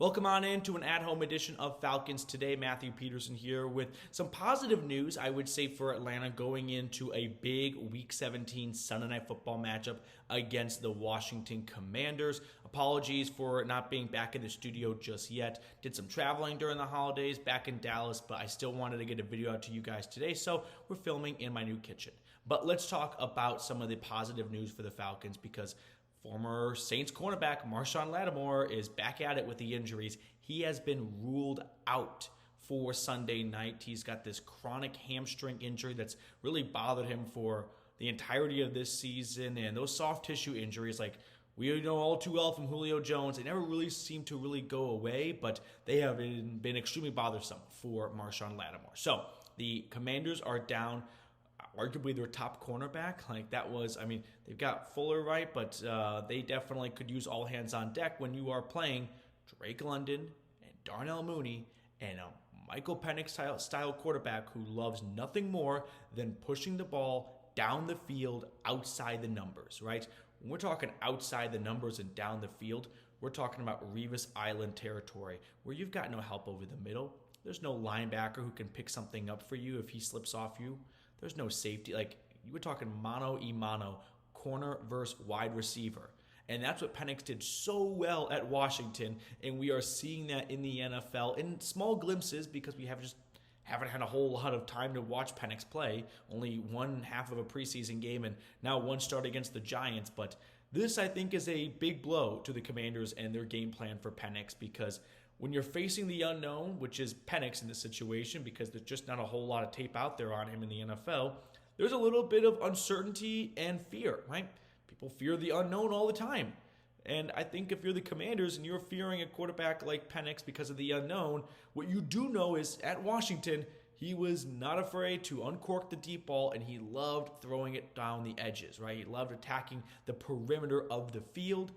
Welcome on into an at-home edition of Falcons Today. Matthew Peterson here with some positive news, I would say, for Atlanta going into a big Week 17 Sunday Night Football matchup against the Washington Commanders. Apologies for not being back in the studio just yet. Did some traveling during the holidays back in Dallas, but I still wanted to get a video out to you guys today, so we're filming in my new kitchen. But let's talk about some of the positive news for the Falcons because former Saints cornerback Marshon Lattimore is back at it with the injuries. He has been ruled out for Sunday night. He's got this chronic hamstring injury that's really bothered him for the entirety of this season. And those soft tissue injuries, like we know all too well from Julio Jones, they never really seem to really go away, but they have been extremely bothersome for Marshon Lattimore. So the Commanders are down arguably their top cornerback. They've got Fuller, right, but they definitely could use all hands on deck when you are playing Drake London and Darnell Mooney and a Michael Penix style quarterback who loves nothing more than pushing the ball down the field outside the numbers, right? When we're talking outside the numbers and down the field, we're talking about Revis Island territory where you've got no help over the middle. There's no linebacker who can pick something up for you if he slips off you. There's no safety. Like, you were talking mano-a-mano, corner versus wide receiver. And that's what Penix did so well at Washington, and we are seeing that in the NFL in small glimpses because we haven't had a whole lot of time to watch Penix play. Only one half of a preseason game and now one start against the Giants. But this, I think, is a big blow to the Commanders and their game plan for Penix because when you're facing the unknown, which is Penix in this situation because there's just not a whole lot of tape out there on him in the NFL, there's a little bit of uncertainty and fear, right? People fear the unknown all the time. And I think if you're the Commanders and you're fearing a quarterback like Penix because of the unknown, what you do know is at Washington, he was not afraid to uncork the deep ball and he loved throwing it down the edges, right? He loved attacking the perimeter of the field.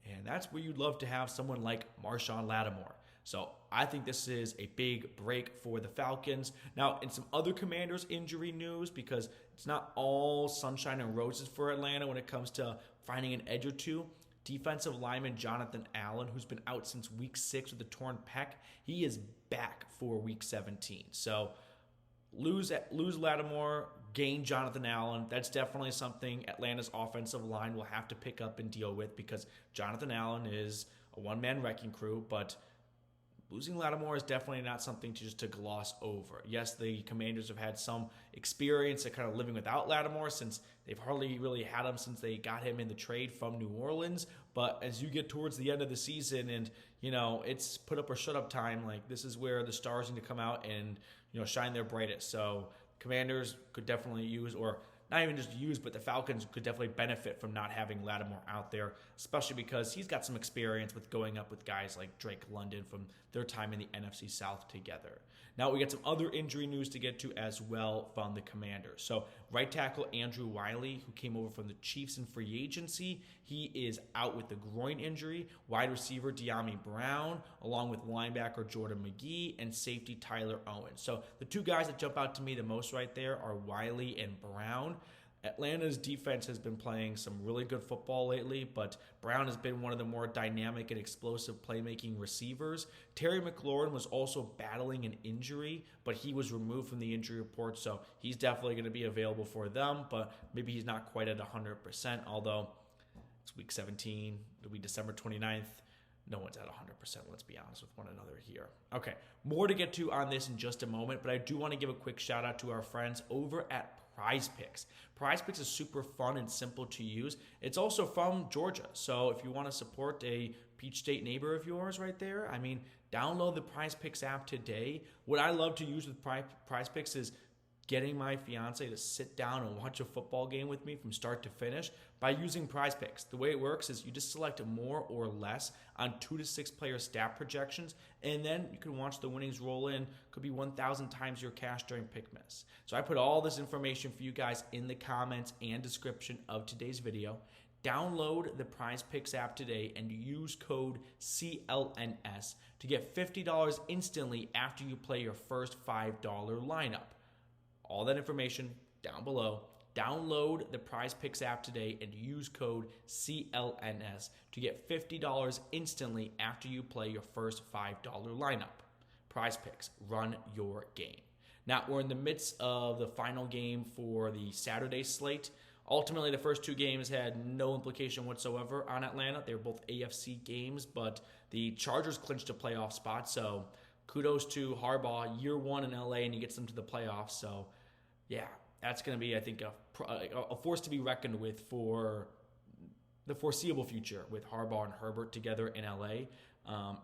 And that's where you'd love to have someone like Marshon Lattimore. So I think this is a big break for the Falcons. Now, in some other Commanders injury news, because it's not all sunshine and roses for Atlanta when it comes to finding an edge or two, defensive lineman Jonathan Allen, who's been out since Week 6 with a torn pec, he is back for Week 17. So lose Lattimore, gain Jonathan Allen. That's definitely something Atlanta's offensive line will have to pick up and deal with because Jonathan Allen is a one-man wrecking crew, but losing Lattimore is definitely not something to gloss over. Yes, the Commanders have had some experience at kind of living without Lattimore since they've hardly really had him since they got him in the trade from New Orleans. But as you get towards the end of the season and, it's put up or shut up time, like this is where the stars need to come out and, shine their brightest. So Commanders could definitely use, or not even just use, but the Falcons could definitely benefit from not having Lattimore out there, especially because he's got some experience with going up with guys like Drake London from their time in the NFC South together. Now, we got some other injury news to get to as well from the Commanders. So, right tackle Andrew Wiley, who came over from the Chiefs in free agency, he is out with the groin injury. Wide receiver De'Ami Brown, along with linebacker Jordan McGee and safety Tyler Owen. So, the two guys that jump out to me the most right there are Wiley and Brown. Atlanta's defense has been playing some really good football lately, but Brown has been one of the more dynamic and explosive playmaking receivers. Terry McLaurin was also battling an injury, but he was removed from the injury report, so he's definitely going to be available for them, but maybe he's not quite at 100%, although it's Week 17, it'll be December 29th. No one's at 100%, let's be honest with one another here. Okay, more to get to on this in just a moment, but I do want to give a quick shout out to our friends over at Prize Picks. Prize Picks is super fun and simple to use. It's also from Georgia, so if you want to support a Peach State neighbor of yours right there, download the Prize Picks app today. What I love to use with Prize Picks is getting my fiance to sit down and watch a football game with me from start to finish by using Prize Picks. The way it works is you just select more or less on 2 to 6 player stat projections, and then you can watch the winnings roll in. Could be 1,000 times your cash during pick miss. So I put all this information for you guys in the comments and description of today's video. Download the Prize Picks app today and use code CLNS to get $50 instantly after you play your first $5 lineup. All that information down below. download the Prize Picks app today and use code CLNS to get $50 instantly after you play your first $5 lineup. Prize Picks, run your game. Now, we're in the midst of the final game for the Saturday slate. Ultimately, the first two games had no implication whatsoever on Atlanta. They were both AFC games, but the Chargers clinched a playoff spot, so kudos to Harbaugh, year one in LA, and he gets them to the playoffs. So, yeah, that's going to be, I think, a force to be reckoned with for the foreseeable future with Harbaugh and Herbert together in LA.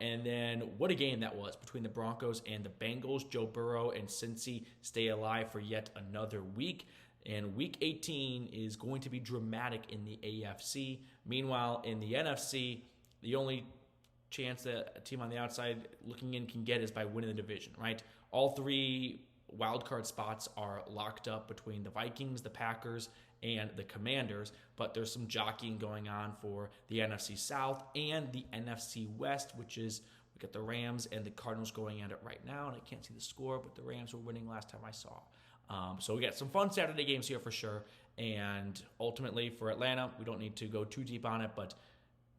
And then what a game that was between the Broncos and the Bengals. Joe Burrow and Cincy stay alive for yet another week. And week 18 is going to be dramatic in the AFC. Meanwhile, in the NFC, the only chance that a team on the outside looking in can get is by winning the division, right? All three wildcard spots are locked up between the Vikings, the Packers, and the Commanders, but there's some jockeying going on for the NFC South and the NFC West, which is, we got the Rams and the Cardinals going at it right now, and I can't see the score, but the Rams were winning last time I saw. So we got some fun Saturday games here for sure, and ultimately for Atlanta, we don't need to go too deep on it, but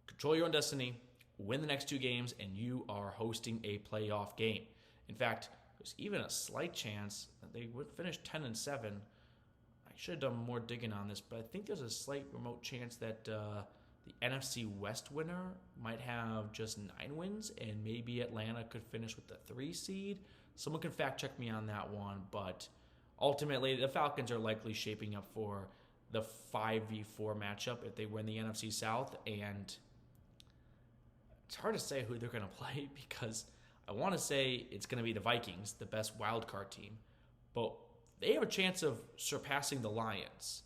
control your own destiny, win the next two games, and you are hosting a playoff game. In fact, there's even a slight chance that they would finish 10-7. I should have done more digging on this, but I think there's a slight remote chance that the NFC West winner might have just 9 wins, and maybe Atlanta could finish with the 3 seed. Someone can fact check me on that one, but ultimately the Falcons are likely shaping up for the 5v4 matchup if they win the NFC South, and it's hard to say who they're going to play because I want to say it's going to be the Vikings, the best wildcard team, but they have a chance of surpassing the Lions.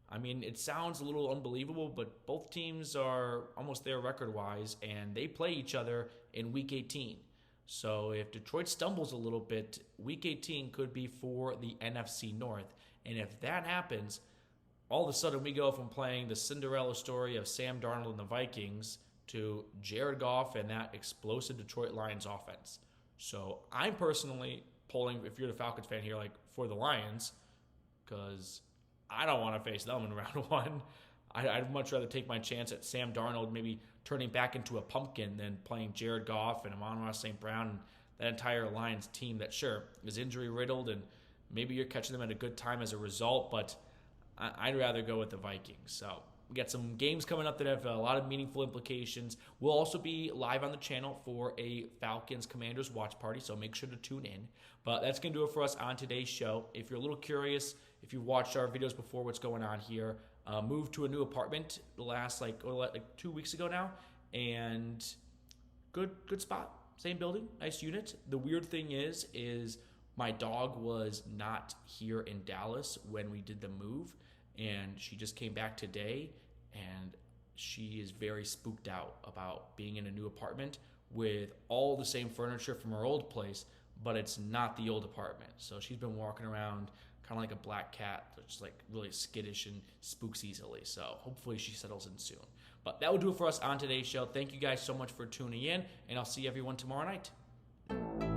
I mean, it sounds a little unbelievable, but both teams are almost there record-wise, and they play each other in Week 18. So if Detroit stumbles a little bit, Week 18 could be for the NFC North. And if that happens, all of a sudden we go from playing the Cinderella story of Sam Darnold and the Vikings to Jared Goff and that explosive Detroit Lions offense. So I'm personally pulling, if you're the Falcons fan here, like for the Lions, because I don't want to face them in round one. I'd much rather take my chance at Sam Darnold maybe turning back into a pumpkin than playing Jared Goff and Amon-Ra St. Brown and that entire Lions team that, sure, is injury-riddled, and maybe you're catching them at a good time as a result, but I'd rather go with the Vikings. So we got some games coming up that have a lot of meaningful implications. We'll also be live on the channel for a Falcons Commanders watch party, so make sure to tune in. But that's going to do it for us on today's show. If you're a little curious, if you've watched our videos before, what's going on here, moved to a new apartment the last like 2 weeks ago now, and good spot, same building, nice unit. The weird thing is my dog was not here in Dallas when we did the move, and she just came back today, and she is very spooked out about being in a new apartment with all the same furniture from her old place, but it's not the old apartment. So she's been walking around kind of like a black cat, just like really skittish and spooks easily. So hopefully she settles in soon. But that will do it for us on today's show. Thank you guys so much for tuning in, and I'll see everyone tomorrow night.